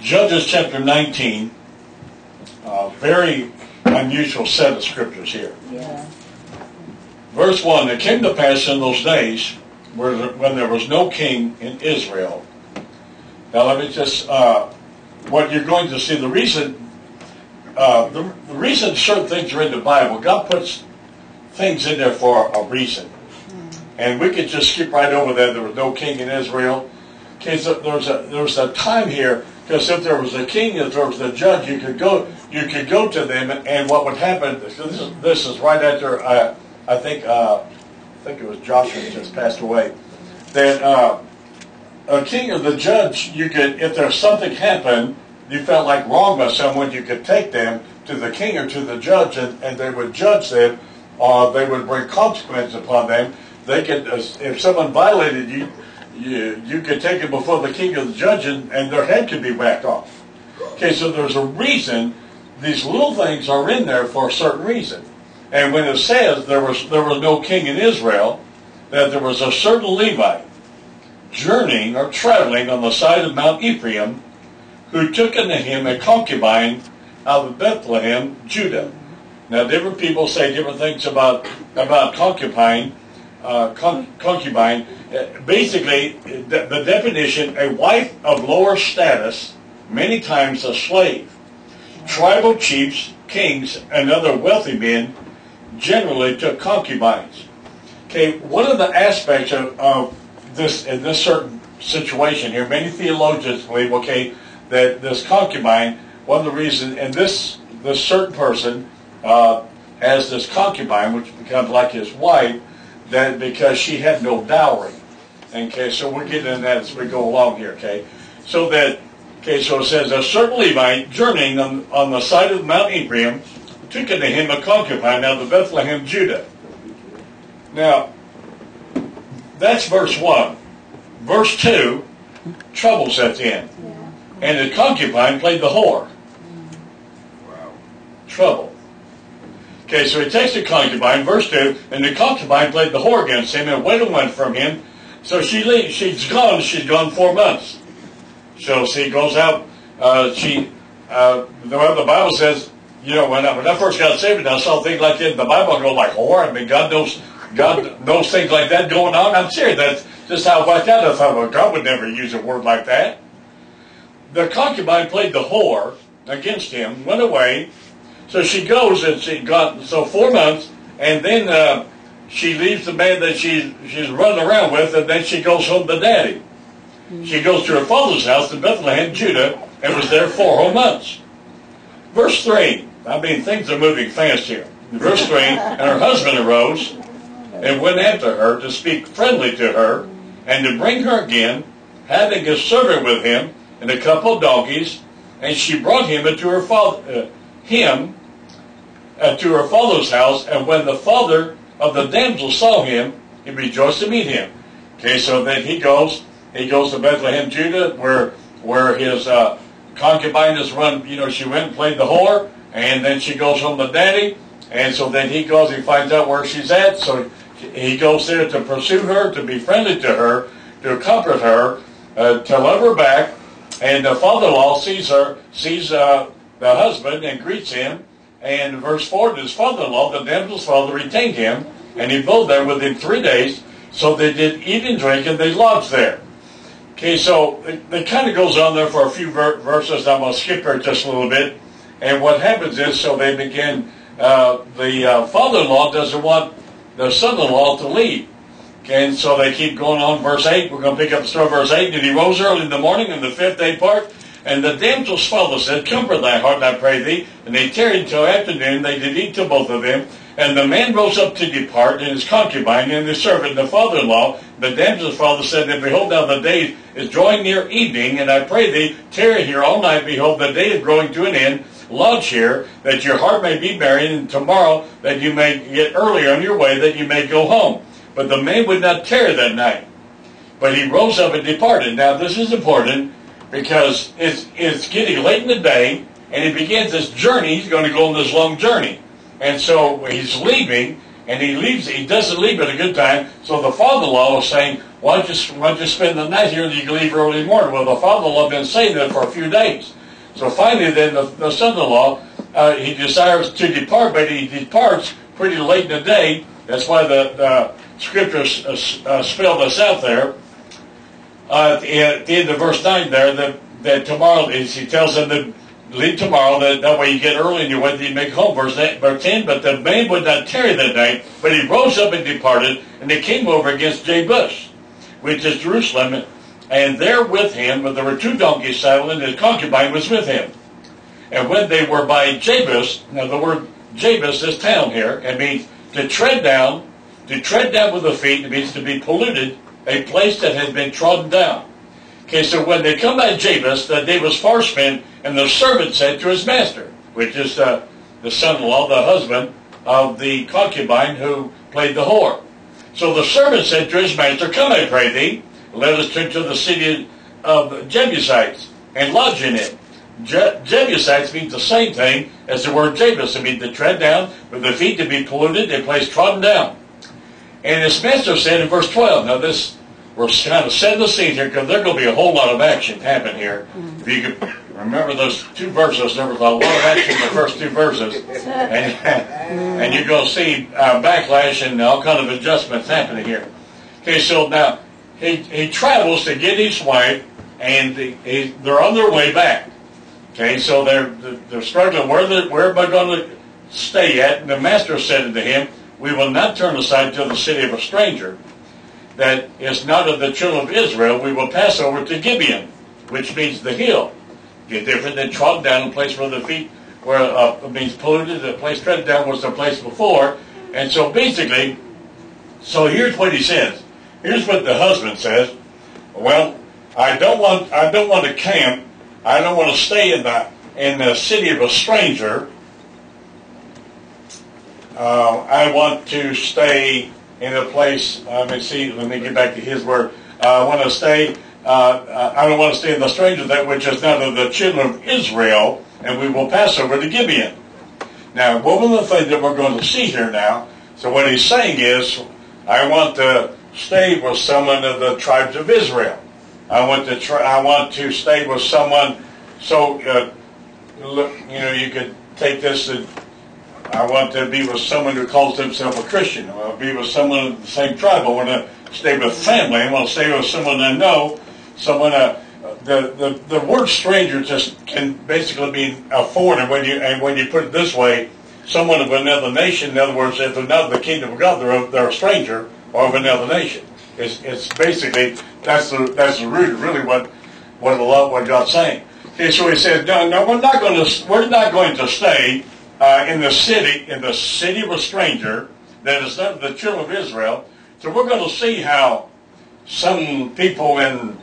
Judges chapter 19, very unusual set of scriptures here. Yeah. Verse 1, it came to pass in those days when there was no king in Israel. Now let me just, what you're going to see, the reason certain things are in the Bible, God puts things in there for a reason. And we could just skip right over that. There was no king in Israel. Okay, so there was a time here, because if there was a king, if there was a judge, you could go to them, and what would happen? This is right after I think it was Joshua just passed away. That a king or the judge, you could, if there's something happened, you felt like wrong by someone, you could take them to the king or to the judge, and they would judge them, or they would bring consequences upon them. They could, if someone violated you, you could take it before the king or the judge, and their head could be whacked off. Okay, so there's a reason. These little things are in there for a certain reason. And when it says there was no king in Israel, that there was a certain Levite journeying or traveling on the side of Mount Ephraim, who took unto him a concubine out of Bethlehem, Judah. Now, different people say different things about concubine. Concubine, basically, the definition: a wife of lower status, many times a slave. Tribal chiefs, kings, and other wealthy men generally took concubines. Okay, one of the aspects of this, in this certain situation here, many theologians believe, okay, that this concubine, one of the reasons, and this certain person has this concubine, which becomes like his wife, that because she had no dowry. Okay, so we're getting into that as we go along here, okay? So it says, a certain Levite journeying on the side of Mount Ephraim took unto him a concubine out of Bethlehem, Judah. Now, that's verse 1. Verse 2, trouble sets in. Yeah. And the concubine played the whore. Wow. Trouble. Okay, so he takes the concubine, verse 2, and the concubine played the whore against him, and went from him. So she leaves. She's gone 4 months. So she goes out. The Bible says, you know, when I first got saved, and I saw things like that in the Bible, I go like whore. I mean, God knows things like that going on. I'm serious. That's just how it worked out. I thought, well, God would never use a word like that. The concubine played the whore against him, went away. So she goes, and she got 4 months, and then she leaves the man that she's running around with, and then she goes home to daddy. She goes to her father's house in Bethlehem, Judah, and was there 4 whole months. Verse 3, I mean, things are moving fast here. Verse 3, and her husband arose and went after her to speak friendly to her, and to bring her again, having a servant with him and a couple of donkeys, and she brought him into her father. To her father's house, and when the father of the damsel saw him, he rejoiced to meet him. Okay, so then he goes to Bethlehem, Judah, where his concubine is run. You know, she went and played the whore, and then she goes home to daddy, and so then he goes, he finds out where she's at, so he goes there to pursue her, to be friendly to her, to comfort her, to love her back, and the father-in-law sees the husband and greets him. And verse 4, his father-in-law, the damsel's father, retained him, and he abode there with him 3 days. So they did eat and drink, and they lodged there. Okay, so it kind of goes on there for a few verses. I'm going to skip here just a little bit. And what happens is, so they begin, the father-in-law doesn't want the son-in-law to leave. Okay, and so they keep going on. Verse 8, we're going to pick up the story of verse 8. And he rose early in the morning on the 5th day part, and the damsel's father said, comfort thy heart, I pray thee. And they tarried until afternoon. They did eat to both of them. And the man rose up to depart, and his concubine, and his servant, and the father-in-law. The damsel's father said, and behold, now the day is drawing near evening, and I pray thee, tarry here all night. Behold, the day is growing to an end. Lodge here, that your heart may be merry, and tomorrow that you may get early on your way, that you may go home. But the man would not tarry that night. But he rose up and departed. Now, this is important, because it's getting late in the day, and he begins this journey. He's going to go on this long journey. And so he's leaving, And he doesn't leave at a good time. So the father-in-law was saying, why don't you spend the night here and you can leave early in the morning? Well, the father-in-law had been saying that for a few days. So finally then the son-in-law, he desires to depart, but he departs pretty late in the day. That's why the scriptures spelled this out there. At the end of verse 9 there, that tomorrow, he tells them to leave tomorrow, that way you get early and you went to make home. Verse 10, but the man would not tarry that night, but he rose up and departed, and they came over against Jebus, which is Jerusalem, and there with him, there were 2 donkeys saddled, and his concubine was with him. And when they were by Jebus, now the word Jebus, this town here, it means to tread down with the feet. It means to be polluted, a place that had been trodden down. Okay, so when they come by Jebus, the day was far spent, and the servant said to his master, which is the son-in-law, the husband of the concubine who played the whore. So the servant said to his master, come, I pray thee, let us turn to the city of Jebusites and lodge in it. Jebusites means the same thing as the word Jebus. It means to tread down, with the feet to be polluted, a place trodden down. And his master said in verse 12, now this, we're kind of setting the scene here because there's going to be a whole lot of action happen here. If you could remember those 2 verses, there was a lot of action in the first 2 verses. And you're going to see backlash and all kind of adjustments happening here. Okay, so now he travels to get his wife, and they're on their way back. Okay, so they're struggling. Where am I going to stay at? And the master said to him, we will not turn aside to the city of a stranger that is not of the children of Israel. We will pass over to Gibeon, which means the hill. Get different than trodden down, a place where the feet were, means polluted. The place treaded down was the place before. And so basically, so here's what he says. Here's what the husband says. Well, I don't want to camp. I don't want to stay in the city of a stranger. I want to stay in a place. Let me get back to his word. I want to stay. I don't want to stay in the stranger that which is not of the children of Israel, and we will pass over to Gibeon. Now, one of the things that we're going to see here now. So what he's saying is, I want to stay with someone of the tribes of Israel. I want to stay with someone. So, you could take this. I want to be with someone who calls himself a Christian. I want to be with someone of the same tribe. I want to stay with family. I want to stay with someone I know. Someone. The word stranger just can basically mean a foreigner. When you put it this way, someone of another nation. In other words, if they're not of the kingdom of God, they're a stranger or of another nation. It's basically that's the root of really what God's saying. Okay, so he says, no, we're not going to stay in the city of a stranger that is not the children of Israel. So we're going to see how some people in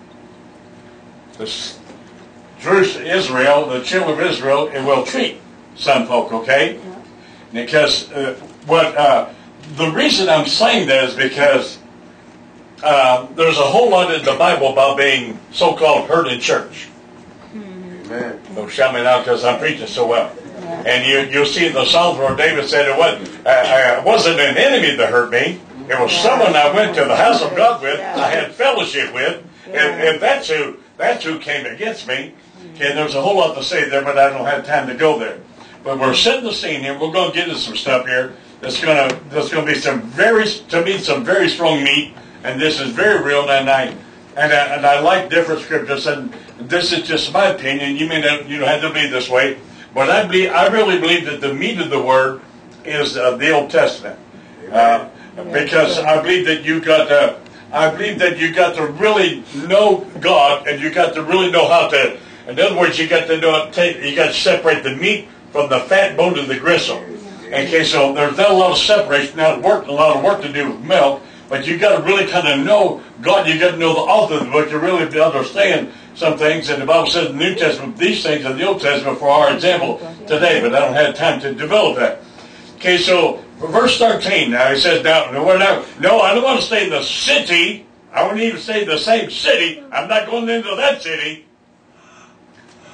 Israel, the children of Israel, it will treat some folk. Okay, because the reason I'm saying that is because there's a whole lot in the Bible about being so-called hurt in church. Amen. Don't shout me now because I'm preaching so well. And you'll see in the Psalms where David said it wasn't an enemy that hurt me. It was someone I went to the house of God with, I had fellowship with, and that's who came against me. Okay, there's a whole lot to say there, but I don't have time to go there. But we're setting the scene here. We're going to get into some stuff here. There's going to be some very strong meat, and this is very real. And I like different scriptures, and this is just my opinion. You may not, have to be this way, but I really believe that the meat of the word is the Old Testament, because I believe that you got to really know God, and you got to really know how to. In other words, you got to separate the meat from the fat bone to the gristle. Okay, so there's not a lot of separation, a lot of work to do with milk, but you got to really kind of know God. You got to know the author of the book to really understand some things. And the Bible says in the New Testament, these things are the Old Testament for our example today, but I don't have time to develop that. Okay, so verse 13, now he says, no, I don't want to stay in the city. I won't even stay in the same city. I'm not going into that city.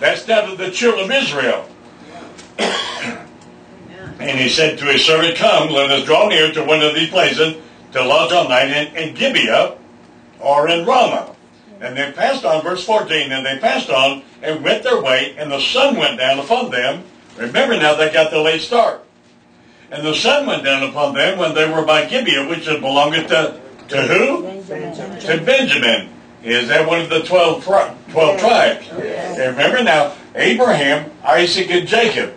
That's not of the children of Israel. And he said to his servant, come, let us draw near to one of these places to lodge all night in Gibeah or in Ramah. And they passed on, verse 14, and they passed on and went their way, and the sun went down upon them. Remember now, they got the late start. And the sun went down upon them when they were by Gibeah, which belonged to who? Benjamin. To Benjamin. Is that one of the 12 tribes? Yes. And remember now, Abraham, Isaac, and Jacob.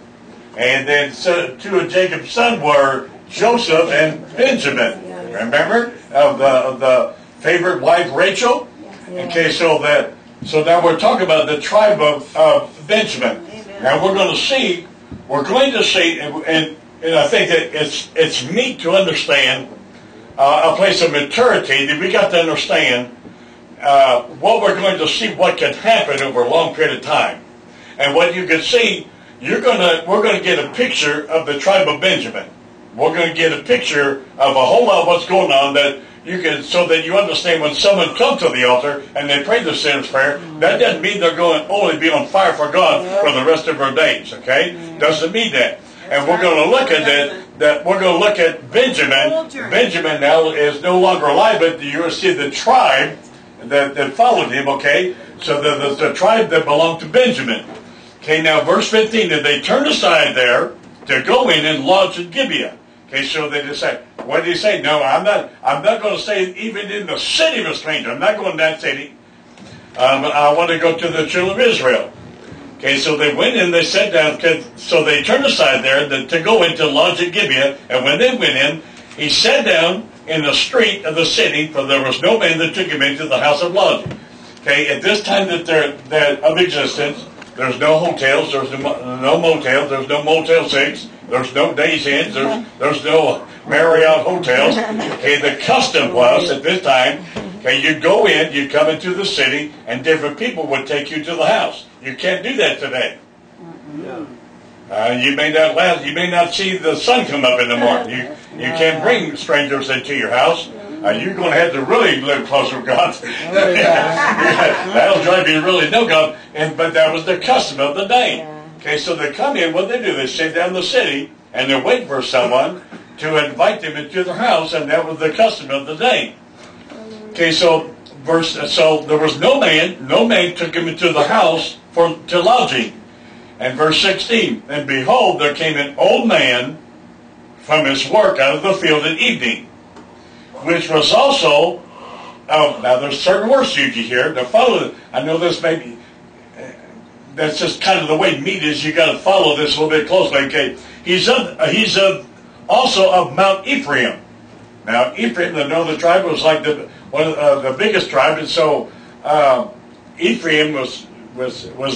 And then two of Jacob's sons were Joseph and Benjamin. Remember? Of the favorite wife, Rachel? Okay, so now we're talking about the tribe of Benjamin. Now we're going to see, and I think that it's neat to understand a place of maturity that we got to understand what we're going to see, what can happen over a long period of time. And what you can see, we're going to get a picture of the tribe of Benjamin. We're going to get a picture of a whole lot of what's going on so that you understand when someone comes to the altar and they pray the sinner's prayer, that doesn't mean they're going to only be on fire for God for the rest of their days, okay? Doesn't mean that. And we're going to look at that we're going to look at Benjamin. Benjamin now is no longer alive, but you're going to see the tribe that followed him, okay? So the tribe that belonged to Benjamin. Okay, now verse 15, and they turned aside there to go in and lodge in Gibeah. Okay, so they decide, what did he say? No, I'm not going to stay even in the city of a stranger. I'm not going to that city. But I want to go to the children of Israel. Okay, so they went in, they sat down, so they turned aside there to go in to lodge at Gibeah. And when they went in, he sat down in the street of the city, for there was no man that took him into the house of lodging. Okay, at this time that of existence, there's no hotels, there's no motels, there's no Motel 6, there's no Days Inns, there's no Marriott hotels. Okay, the custom was at this time, okay, you'd go in, you'd come into the city, and different people would take you to the house. You can't do that today. You may not see the sun come up in the morning. You can't bring strangers into your house. You're going to have to really live closer with God. That'll drive you to really know God. But that was the custom of the day. Okay, so they come in, what they do, they sit down in the city, and they're waiting for someone to invite them into their house, and that was the custom of the day. Okay, so there was no man took him into the house to lodging. And verse 16, and behold, there came an old man from his work out of the field at evening, which was also, now there's certain words used here to follow. I know this may be, that's just kind of the way meat is. You got to follow this a little bit closely. Okay, he's also of Mount Ephraim. Now Ephraim, the northern tribe, was like one of the biggest tribe, and so Ephraim was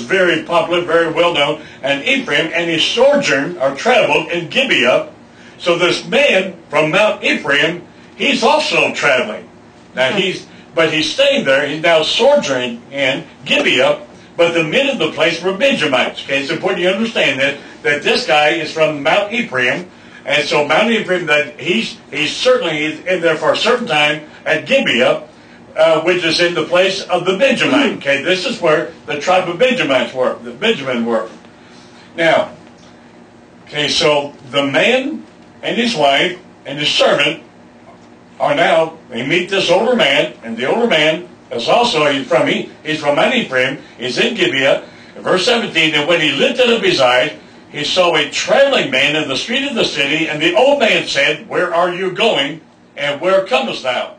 very popular, very well known. And Ephraim and his sojourn or traveled in Gibeah. So this man from Mount Ephraim, he's also traveling. Now he's staying there. He's now sojourning in Gibeah. But the men of the place were Benjamites. Okay, it's important you understand that this guy is from Mount Ephraim, and so Mount Ephraim, that he's in there for a certain time at Gibeah, which is in the place of the Benjamite. Okay, this is where the tribe of Benjamites were. The Benjamin were. Now, okay, so the man and his wife and his servant are now. They meet this older man, and the older man. As also, he's from Mount Ephraim, he's in Gibeah. Verse 17, and when he lifted up his eyes, he saw a traveling man in the street of the city, and the old man said, where are you going, and where comest thou?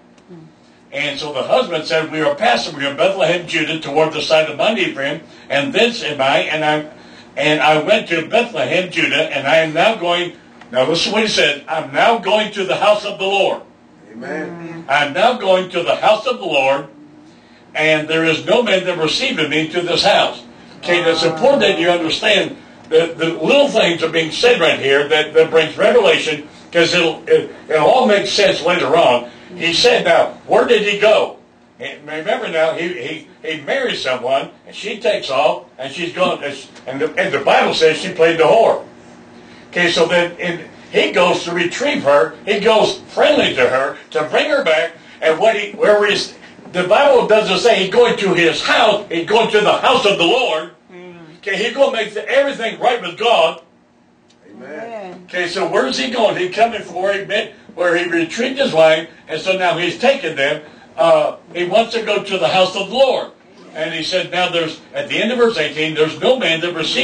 And so the husband said, we are passing from Bethlehem, Judah, toward the side of Mount Ephraim, and thence am I, and I went to Bethlehem, Judah, and I am now going, now listen to what he said, I'm now going to the house of the Lord. Amen. I'm now going to the house of the Lord, and there is no man that receiveth me to this house. Okay, that's important that you understand that the little things are being said right here that brings revelation, because it'll all make sense later on. He said, now, where did he go? And remember now, he marries someone, and she takes off, and she's gone, and the Bible says she played the whore. Okay, so then he goes to retrieve her, he goes friendly to her, to bring her back, and the Bible doesn't say he's going to his house, he's going to the house of the Lord. Okay, he's going to make everything right with God. Amen. Okay, so where's he going? He's coming from where he retrieved his wife, and so now he's taken them. He wants to go to the house of the Lord. And he said, now there's, at the end of verse 18, there's no man that receives